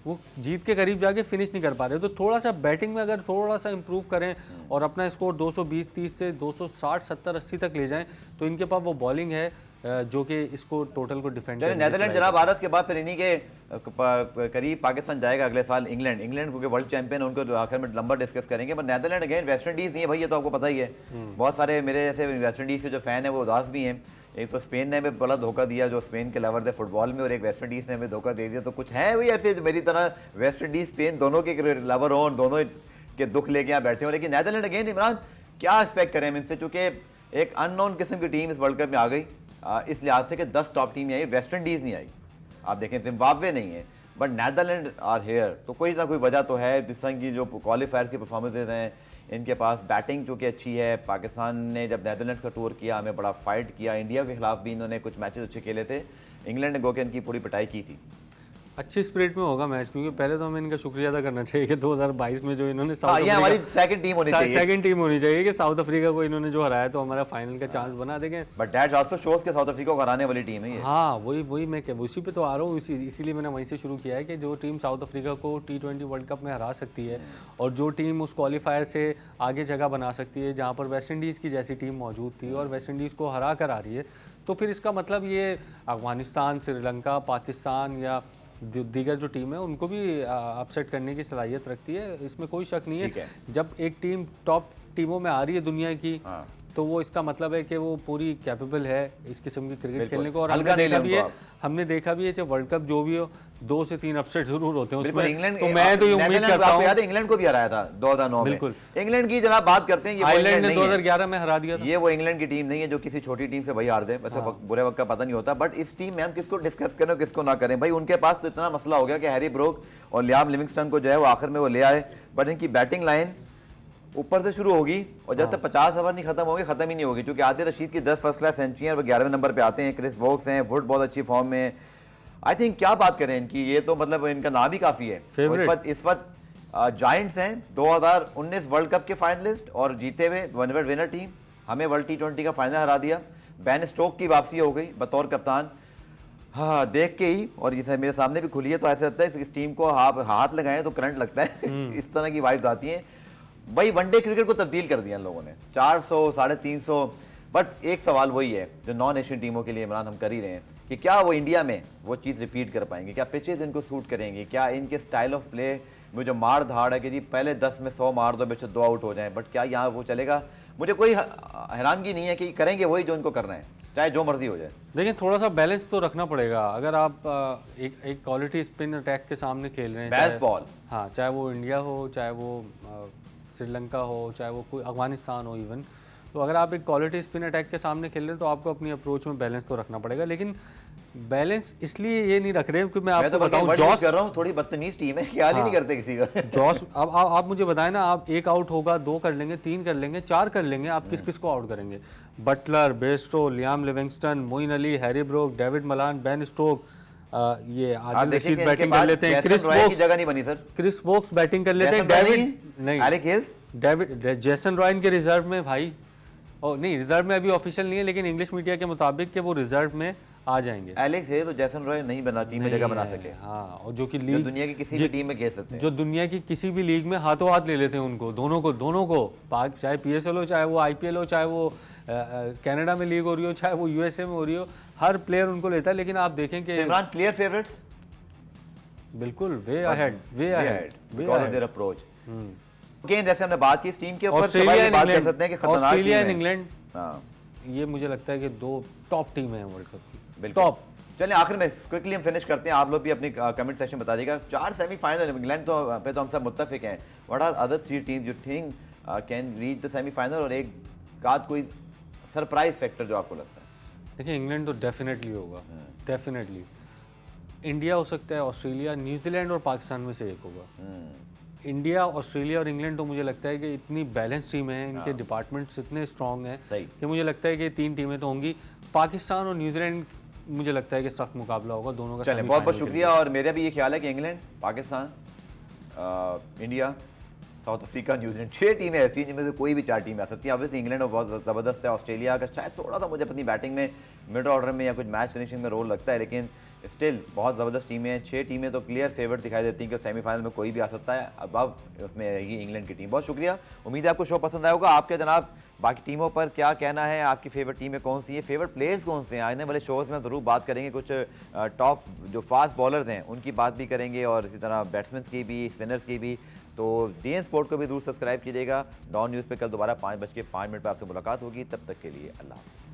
वो जीत के करीब जाके फिनिश नहीं कर पा रहे। तो थोड़ा सा बैटिंग में अगर थोड़ा सा इंप्रूव करें और अपना स्कोर 220-30 से 260-70-80 तक ले जाएं, तो इनके पास वो बॉलिंग है जो कि इसको टोटल को डिफेंड चलिए नेदरलैंड जनाब भारत के बाद फिर इन्हीं के करीब पाकिस्तान जाएगा अगले साल। इंग्लैंड क्योंकि वर्ल्ड चैंपियन, उनको आखिर में लंबा डिस्कस करेंगे। पर नेदरलैंड अगेन वेस्ट इंडीज नहीं है भाई, ये तो आपको पता ही है। बहुत सारे मेरे जैसे वेस्ट इंडीज के जो फैन है वो उदास भी हैं। एक तो स्पेन ने भी बड़ा धोखा दिया, जो स्पेन के लवर थे फुटबॉल में, और एक वेस्ट इंडीज ने भी धोखा दे दिया। तो कुछ हैं भाई ऐसे जो मेरी तरह वेस्ट इंडीज स्पेन दोनों के लवर हों, दोनों के दुख लेके यहाँ बैठे हों। लेकिन नेदरलैंड अगेन इमरान क्या एक्सपेक्ट करें हम इनसे, चूंकि एक अननोन किस्म की टीम इस वर्ल्ड कप में आ गई, इस लिहाज से कि 10 टॉप टीम आई, वेस्ट इंडीज़ नहीं आई। आप देखें जिम्बाब्वे नहीं है, बट नेदरलैंड आर हेयर। तो कोई ना कोई वजह तो है। जिस तरह की जो क्वालिफायर की परफॉर्मेंसेज हैं, इनके पास बैटिंग चूँकि अच्छी है। पाकिस्तान ने जब नेदरलैंड का टूर किया, हमें बड़ा फाइट किया। इंडिया के खिलाफ भी इन्होंने कुछ मैचेस अच्छे खेले थे। इंग्लैंड ने गोके इनकी पूरी पिटाई की थी। अच्छी स्पिरिट में होगा मैच, क्योंकि पहले तो हमें इनका शुक्रिया अदा करना चाहिए कि 2022 में जो इन्होंने ये हमारी सेकंड टीम होनी चाहिए, सेकंड टीम होनी चाहिए कि साउथ अफ्रीका को इन्होंने जो हराया, तो हमारा फाइनल का चांस बना देंगे। बट दैट आल्सो शोज के साउथ अफ्रीका को हराने वाली टीम है ये। हाँ, वही मैं उसी पे तो आ रहा हूँ। इसीलिए मैंने वहीं से शुरू किया है कि जो टीम साउथ अफ्रीका को T20 वर्ल्ड कप में हरा सकती है, और जो टीम उस क्वालिफायर से आगे जगह बना सकती है, जहाँ पर वेस्ट इंडीज़ की जैसी टीम मौजूद थी और वेस्ट इंडीज़ को हरा कर आ रही है, तो फिर इसका मतलब ये अफगानिस्तान, श्रीलंका, पाकिस्तान या दीगर जो टीम है उनको भी अपसेट करने की सलाहियत रखती है, इसमें कोई शक नहीं है। जब एक टीम टॉप टीमों में आ रही है दुनिया की, तो वो इसका मतलब है कि वो पूरी कैपेबल है इस किस्म की क्रिकेट खेलने को। और हमने देखा भी है चाहे वर्ल्ड कप जो भी हो, 2 से 3 अपसेट जरूर होते हैं उसमें। तो मैं तो ये उम्मीद करता हूं, याद है इंग्लैंड को भी हराया था 2009 में। बिल्कुल इंग्लैंड की जनाब बात करते हैं, ये आयरलैंड ने 2011 में हरा दिया था। ये वो इंग्लैंड की टीम नहीं है जो किसी छोटी टीम से भाई हार दे। वैसे बुरे वक्त का पता नहीं होता, बट इस टीम में हम किसको डिस्कस करें किसको ना करें भाई। उनके पास तो इतना मसला हो गया कि हैरी ब्रोक और लियाम लिविंगस्टन को जो है वो आखिर में वो ले आए, बट इनकी बैटिंग लाइन ऊपर से शुरू होगी और जब तक 50 ओवर नहीं खत्म होगी, खत्म ही नहीं होगी। क्योंकि आदिल रशीद की 10 फर्स्ट क्लास सेंचुरियां, वो 11वें नंबर पे आते हैं। क्रिस वोक्स हैं, वुड बहुत अच्छी फॉर्म में। आई थिंक क्या बात करें इनकी, ये तो मतलब इनका नाम ही काफ़ी है। इस वक्त जायंट्स हैं 2019 वर्ल्ड कप के फाइनलिस्ट और जीते हुए वन विनर टीम। हमें वर्ल्ड T20 का फाइनल हरा दिया। बेन स्टोक की वापसी हो गई बतौर कप्तान। हाँ, देख के ही, और ये मेरे सामने भी खुली है, तो ऐसा लगता है इस टीम को हाथ लगाएं तो करंट लगता है। इस तरह की वाइब्स आती हैं भाई। वनडे क्रिकेट को तब्दील कर दिया इन लोगों ने, 400, 350। बट एक सवाल वही है जो नॉन एशियन टीमों के लिए इमरान हम कर ही रहे हैं कि क्या वो इंडिया में वो चीज़ रिपीट कर पाएंगे, क्या पिचेज इनको सूट करेंगे, क्या इनके स्टाइल ऑफ प्ले में जो मार धाड़ है कि जी पहले 10 में 100 मार दो, बेशक 2 आउट हो जाएं, बट क्या यहाँ वो चलेगा? मुझे कोई हैरानगी नहीं है कि करेंगे वही जो इनको करना है, चाहे जो मर्जी हो जाए। देखिए थोड़ा सा बैलेंस तो रखना पड़ेगा। अगर आप एक क्वालिटी स्पिन अटैक के सामने खेल रहे हैं, बेस्ट बॉल, हाँ, चाहे वो इंडिया हो, चाहे वो श्रीलंका हो, चाहे वो कोई अफगानिस्तान हो इवन, तो अगर आप एक क्वालिटी स्पिन अटैक के सामने खेल रहे हैं तो आपको अपनी अप्रोच में बैलेंस तो रखना पड़ेगा। लेकिन बैलेंस इसलिए ये नहीं रख रहे क्योंकि मैं आपको बताऊं, जॉस कर रहा हूं, थोड़ी बदतमीज टीम है, ख्याल ही नहीं करते किसी का। जॉस, अब आप मुझे बताएं ना, आप 1 आउट होगा, 2 कर लेंगे, 3 कर लेंगे, 4 कर लेंगे, आप किस किस को आउट करेंगे? Buttler, Bairstow, Liam Livingstone, Moeen Ali, Harry Brook, David Malan, Ben Stoke, ये आदिल रशीद बैटिंग कर लेते हैं, क्रिस वोक्स की जगह नहीं बनी सर, क्रिस वोक्स बैटिंग कर लेते हैं, डेविड जेसन रॉयन के रिजर्व में भाई, और नहीं रिजर्व में अभी ऑफिशियल नहीं है, लेकिन इंग्लिश मीडिया के मुताबिक कि वो रिजर्व में आ जाएंगे। एलेक्स है तो जेसन रॉय नहीं बना, टीम में जगह बना सके। हाँ, और जो कि लीग दुनिया की किसी भी टीम में खेल सकते हैं, जो दुनिया की किसी भी लीग में हाथों हाथ ले लेते हैं उनको, दोनों को चाहे PSL हो, चाहे वो IPL हो, चाहे वो कनाडा में लीग हो रही हो, चाहे वो USA में हो रही हो, हर प्लेयर उनको लेता है। लेकिन आप देखें कि इमरान क्लियर फेवरेट्स, बिल्कुल way ahead because of their approach. Again जैसे हमने बात की इस टीम के ऊपर, सवाल बात कर सकते हैं कि खतरनाक ऑस्ट्रेलिया एंड इंग्लैंड, ये मुझे लगता है कि 2 टॉप टीम है वर्ल्ड कप की, टॉप। चलिए आखिर में क्विकली हम फिनिश करते हैं, आप लोग भी अपनी कमेंट सेक्शन बता दीजिएगा। 4 सेमीफाइनल, इंग्लैंड तो पे तो हम सब मुत्तफिक हैं। What are other 3 teams you think can reach the semifinal, और एक आध कोई सरप्राइज फैक्टर जो आपको लगता है? देखिए इंग्लैंड तो डेफिनेटली होगा, डेफिनेटली। इंडिया हो सकता है, ऑस्ट्रेलिया, न्यूजीलैंड और पाकिस्तान में से एक होगा। इंडिया, ऑस्ट्रेलिया और इंग्लैंड तो मुझे लगता है कि इतनी बैलेंस टीम है, इनके डिपार्टमेंट्स इतने स्ट्रॉन्ग हैं सही। कि मुझे लगता है कि 3 टीमें तो होंगी। पाकिस्तान और न्यूजीलैंड मुझे लगता है कि सख्त मुकाबला होगा दोनों का। चलें, बहुत बहुत शुक्रिया। और मेरा भी ये ख्याल है कि England, Pakistan, India, south Africa, New Zealand, 6 टीमें ऐसी हैं जिनमें से कोई भी 4 टीमें आ सकती हैं। ऑब्वियसली इंग्लैंड बहुत ज़बरदस्त है, ऑस्ट्रेलिया का शायद थोड़ा सा मुझे अपनी बैटिंग में, मिड ऑर्डर में या कुछ मैच फिनिशिंग में रोल लगता है, लेकिन स्टिल बहुत ज़बरदस्त टीमें हैं। 6 टीमें तो क्लियर फेवरेट दिखाई देती हैं कि सेमीफाइनल में कोई भी आ सकता है। अब उसमें रहेगी इंग्लैंड की टीम। बहुत शुक्रिया, उम्मीद है आपको शो पसंद आया होगा। आपके जनाब बाकी टीमों पर क्या कहना है, आपकी फेवरेट टीमें कौन सी हैं, फेवरेट प्लेयर्स कौन से हैं? आने वाले शोज़ में ज़रूर बात करेंगे, कुछ टॉप जो फास्ट बॉलर्स हैं उनकी बात भी करेंगे, और इसी तरह बैट्समैन की भी, स्पिनर्स की भी। तो DN स्पोर्ट को भी जरूर सब्सक्राइब कीजिएगा। डॉन न्यूज़ पे कल दोबारा 5:05 पर आपसे मुलाकात होगी। तब तक के लिए अल्लाह हाफ़िज़।